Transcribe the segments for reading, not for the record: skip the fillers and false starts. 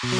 प्रभु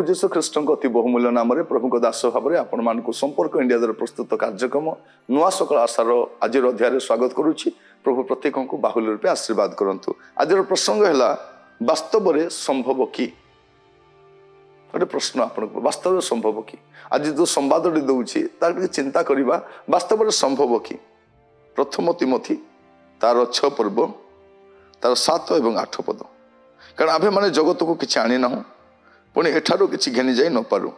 जीशु ख्रीष्ट अति बहुमूल्य नाम प्रभु दास भाव में आपण मान संपर्क इंडिया द्वारा प्रस्तुत कार्यक्रम नुआ सकाल आशार आज अध्याय स्वागत करुच्ची। प्रभु प्रत्येक को बाहुल्य रूपे आशीर्वाद करंतु। आज प्रसंग है वास्तव में संभव कि गोटे प्रश्न आपण वास्तव में संभव कि आज जो संवाद दूसरी तार चिंता करवा वास्तव में संभव कि प्रथम तिमोथी तार 6 पर्व तार 7 और 8 पद कारण आभे माने जगत को किसी आनी ना पुणी एठारू किसी घेनी जाई न पारू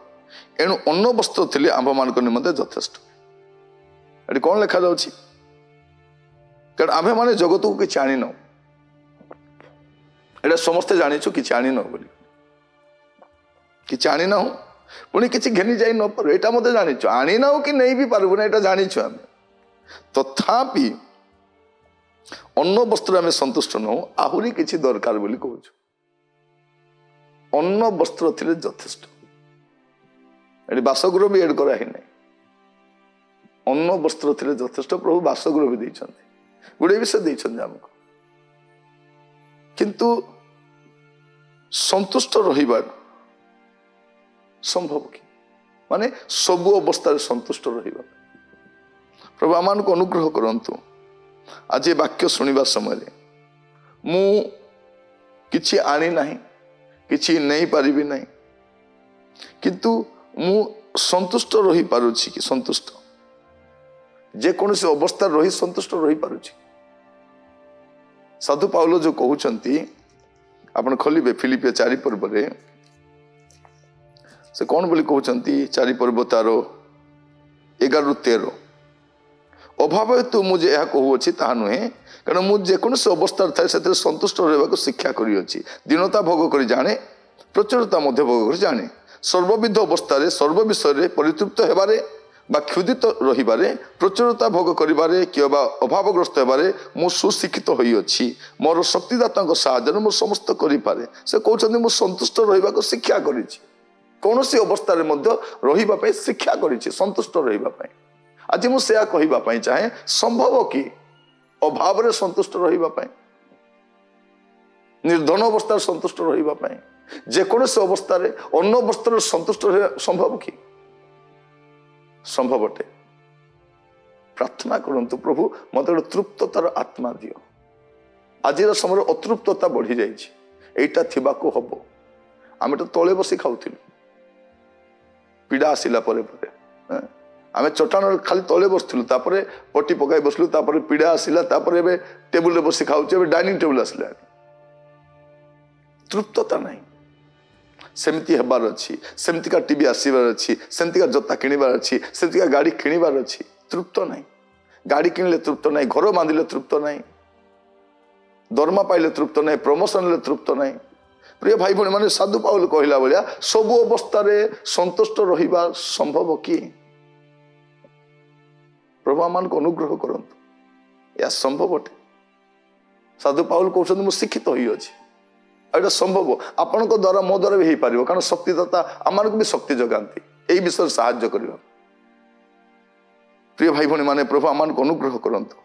एणु अन्न वस्त्र थिले आंभ मान निमंते यथेष्ट। ये कौन लिखा जाउछि कारण आम्भे माने जगत को किसी आनी न एटा समस्ते जानिछु किसी आनी न बोली किसी आनी ना पुणी किसी घेनी जाई न पारू एटा मते जानिछु आनी ना कि नहीं भी पारबु ना एटा जानिछु आमे तथापि अन्न वस्त्र आमे संतुष्ट न आहुरी किसी दरकार बोली कहूछु। अन्न वस्त्र थिले यथेष्ट ये बासगृह भी एड करा ही नहीं अन्न वस्त्र थिले यथेष्ट प्रभु बासगृह भी देइछन्ति गुडे विषय देइछन्ति हमको किंतु संतुष्ट रहिबार संभव कि माने सब अवस्था संतुष्ट रहिबा प्रभु आमान को अनुग्रह करंतु। आज ये वाक्य सुनिबा समय मु किछि आनी नाही किछि नहीं पारिबी नहीं किंतु मु संतुष्ट रही पारुछि कि संतुष्ट जे कोनोसी अवस्था रही संतुष्ट रही पारुछि। साधु पाउलो जो कहउचंती आपण खोलिबे फिलिपिया 4 पर्व रे से कौन बोली कहउचंती 4 पर्व तार 11-13 अभाव हेतु मुझे यह कहूँ ताहा नुहे कारण मुझे जेकोसी अवस्था थाए से संतुष्ट रहा शिक्षा करी दीनता भोग कर जाने प्रचुरता मध्य भोग कर जाने सर्वविध अवस्था सर्व विषय परितृप्त होबारे बा क्षुदित रहिबारे प्रचुरता भोग करिबारे कि अभावग्रस्त होबारे मु सुशिक्षित होई अछि मोर शक्तिदाता साहाय्य मु समस्त करि पारे से कहउछन्ती मु संतुष्ट रहिबा शिक्षा करिछि कोनोसी अवस्था रे मध्य रहिबा पय शिक्षा करिछि संतुष्ट रहिबा पय। आज मुझे कहवाई चाहे संभव कि अभाव रे संतुष्ट रहिबा निर्धन अवस्था संतुष्ट रहिबा जेकोसी अवस्था रे अन्न वस्त्र संतुष्ट संभव कि संभव अटे। प्रार्थना करंतु प्रभु मत गोटे तृप्ततार आत्मा दियो। आज समय अतृप्तता बढ़ी जाइटा थिबाको हबो आमे तो तले बसी खाउथिलु पीड़ा आसिला परे परे आमे चट्टान खाली तले बसलु पटी पकाई बसलु पीड़ा आसला टेबुल बस खाऊ डाइनिंग टेबुल आसला तृप्तता नहीं सेमती हेबार अच्छी सेमतिका टीवी आसबार अच्छी सेमतिका जता किणवार अच्छी सेमतिका गाड़ी किणवार अच्छी तृप्त नहीं गाड़ी किणले तृप्त नहीं घर बांधिले तृप्त नहीं दरमा पाइले तृप्त नहीं प्रमोशन ले तृप्त नहीं। प्रिय भाई भाई माने साधु पाउल कहला भाया सब अवस्था संतुष्ट रहिबा संभव कि प्रभु आमान को अनुग्रह करंतु या संभव अटे। साधु पाउल कहते मुझे शिक्षित होई अछि एटा संभव आपण को द्वारा मो द्वारा भी हो पार कारण शक्तिदाता आमान को भी शक्ति जगाती यही विषय साहाय्य करबा। प्रिय भाई भाई माने प्रभु आमान को अनुग्रह करंतु।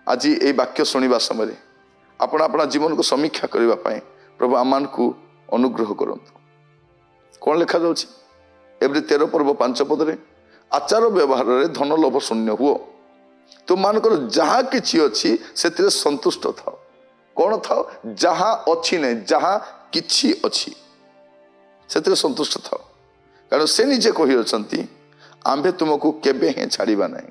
आज ये वाक्य सुनिबा समय आपण अपना जीवन को समीक्षा करबा पय प्रभु आमान को अनुग्रह करंतु। कौन लिखा जाउछि एवरी 13 पर्व 5 पद रे आचार व्यवहार रे धन लोभ शून्य हुओ तुम मानकर जहाँ किछि अछि सेतिरे संतुष्ट थाओ। कौन थाओ जहाँ अछि ने जहाँ किछि अछि सेतिरे संतुष्ट थाओ कारण से निजे कहि अछंती आंबे तुमको केबे हे छाड़ीबा नहीं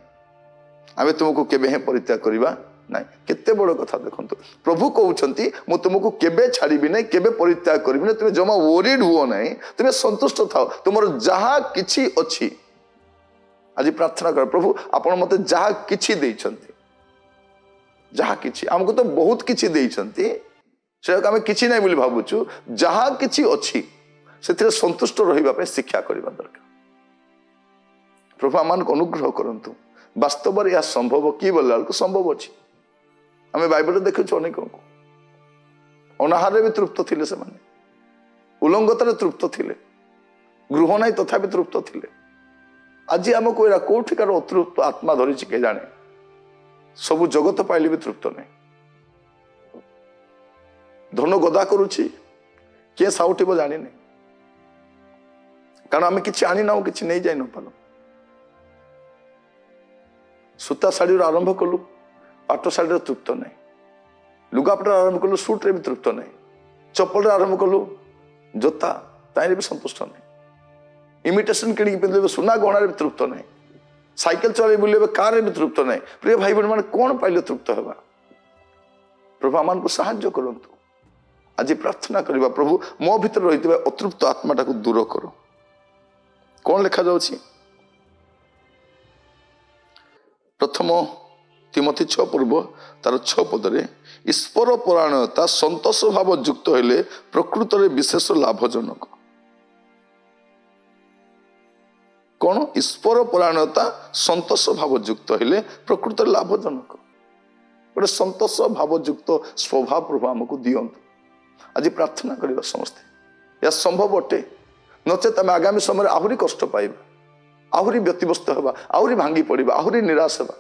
आंबे तुमको केबे हे परित्याग करबा ना केते बड़ कथा देखंतु प्रभु कहउछंती मु तुमको केबे छाड़िबि नै केबे परित्याग करबि नै तुमे जमा वरीड हुओ नै तुमे संतुष्ट थाओ तुमर जहा किछि अछि आज प्रार्थना कर प्रभु आपण मते जहा किछि दैछंती जहा किछि हमको तो बहुत किछि दैछंती से आमे किछि नै बोली भाबुछु जहा किछि अछि सेथिरे संतुष्ट रहिबा पे शिक्षा करबा दरकार प्रभु आमान को अनुग्रह करंतु वास्तव में यह संभव कि बोला संभव अच्छी आम बाइबल देखु अनेक अनाहार भी तृप्त थिले से माने उलंगतार तृप्त थिले गृह ना तथा तृप्त थिले आज आमको एरा कोठिकार अतृप्त आत्मा धरी के जाने सबु जगत पाइले भी तृप्त नहीं धन गदा करुछि किए साउटिब जानी नहीं कारण आम कि आनी ना कि नहीं जाई न पाल सूता शाढ़ी आरंभ कलु पाट शाढ़ी तृप्त नहीं लुगापट आरंभ कलु सुट्रे भी तृप्त नहीं चप्पल आरंभ कलु जोता ताइरे भी संतुष्ट नहीं इमिटेशन किणी पिंधे सुना गहना भी तृप्त नहीं साइकेल चल बुले कार भी तृप्त नहीं प्रिय भाई बहन मैंने कौन पाइले तृप्त होगा प्रभु आमान को साहाय्य करंतु आज प्रार्थना करबा प्रभु मो भीतर रही अतृप्त आत्माटा को दूर करो कौन लिखा जाउछि प्रथम तिमोथी 6 पूर्व तार 6 पदरे ईश्वर परायणता संतोष भाव युक्त हेले प्रकृत विशेष लाभजनक कौन ईश्वर परायणता संतोष भाव युक्त हेले प्रकृत लाभजनक गोटे संतोष भाव युक्त स्वभाव प्रभु आमको दियंतु आज प्रार्थना करबा समस्ते या संभव अटे नचेत आम आगामी समय आहुरी कष्ट पाइबा आहुरी व्यतिव्यस्त होगा आहुरी भांगी पड़ा आहुरी निराश होगा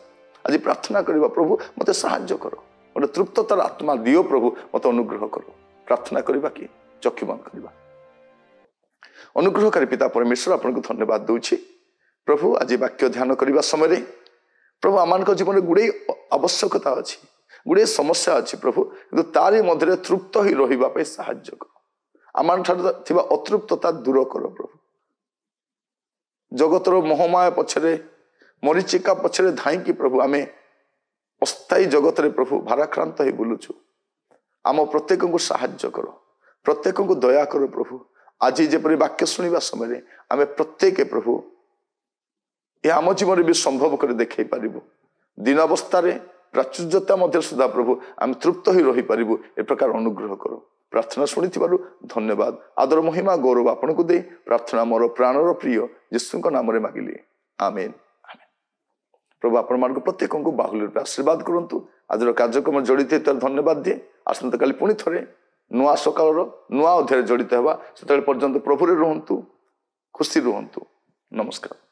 आज प्रार्थना करबा प्रभु मते साहाय्य करो गोटे तृप्ततार आत्मा दियो प्रभु मते अनुग्रह करो प्रार्थना करबा कि चक्षु बंद करबा अनुग्रहकारी पिता परमेश्वर आपको धन्यवाद दूची प्रभु आज वाक्य ध्यान करबा समय प्रभु आमान जीवन गुड़े आवश्यकता अच्छी गुड़े समस्या अच्छी प्रभु किंतु तारी मध्य तृप्त ही रहिबा पे साहाय्य करो आमान ठार अतृप्तता दूर करो प्रभु जगतर मोहमाया पछरे मरीचिका पछरे धाई प्रभु आमे अस्थायी जगत रे प्रभु भाराक्रांत ही बुलुचु आम प्रत्येक को साहाय्य करो प्रत्येक को दया करो प्रभु आज जेपरि वाक्य शुणा समय आमे प्रत्येक प्रभु ये आम जीवन भी संभव कर देखे पारिबु दिन अवस्था प्राचुर्यता मध्य सुधा प्रभु आम तृप्त ही रही पारिबु ए प्रकार अनुग्रह करो प्रार्थना शुणी धन्यवाद आदर महिमा गौरव आपन को दे प्रार्थना मोर प्राणर प्रिय यीशु नाम मागिली आमेन आमेन प्रभु आपण मान प्रत्येक को बाहुल्य आशीर्वाद करंतु आज कार्यक्रम जड़ित धन्यवाद दिए आसंता काली पुणी थरे नुआ सकाल नुआ अध्याय जड़ित होगा से पर्यंत प्रभु रुहंतु खुशी रुहंतु नमस्कार।